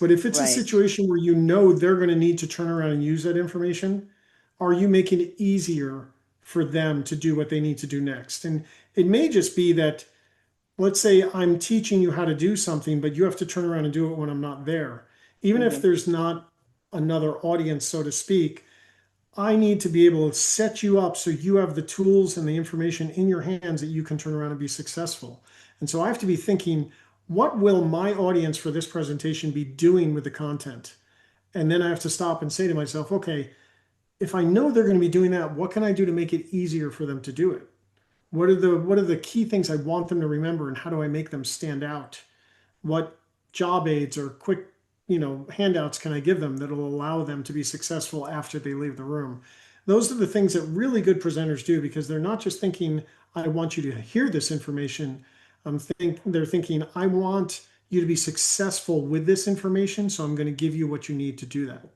But if it's a Right. situation where you know they're going to need to turn around and use that information, are you making it easier for them to do what they need to do next? And it may just be that, let's say I'm teaching you how to do something, but you have to turn around and do it when I'm not there. Even if Hmm. there's not another audience, so to speak, I need to be able to set you up so you have the tools and the information in your hands that you can turn around and be successful. And so I have to be thinking, what will my audience for this presentation be doing with the content? And then I have to stop and say to myself, okay, if I know they're going to be doing that, what can I do to make it easier for them to do it? What are the key things I want them to remember, and how do I make them stand out? What job aids or quick, handouts can I give them that'll allow them to be successful after they leave the room? Those are the things that really good presenters do, because they're not just thinking, I want you to hear this information. They're thinking, I want you to be successful with this information, so I'm going to give you what you need to do that.